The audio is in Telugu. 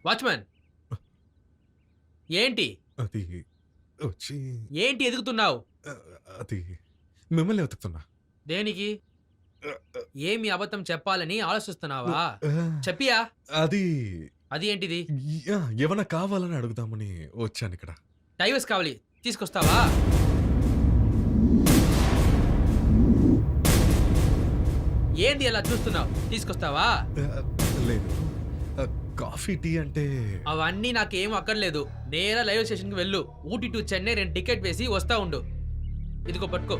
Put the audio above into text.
వాచ్మెన్ ఏంటి అది వచ్చి ఏంటి ఎదుగుతున్నావు? ఆ, అది మిమ్మల్ని వెతుకుతున్నా. దేనికి? ఏమి అబద్ధం చెప్పాలని ఆలోచిస్తున్నావా? ఆ, చెప్పియా. అది అది ఏంటిది? ఏమన్నా కావాలని అడుగుదామని వచ్చాను ఇక్కడ. డైవర్స్ కావాలి, తీసుకొస్తావా? ఏంది అలా చూస్తున్నావు? తీసుకొస్తావా? ఆ, లేదు. కాఫీ టీ అంటే అవన్నీ నాకేం అక్కర్లేదు. నేరా రైల్వే స్టేషన్కి వెళ్ళు. ఊటీ టు చెన్నై 2 టికెట్ వేసి వస్తా ఉండు. ఇదిగో పట్టుకో.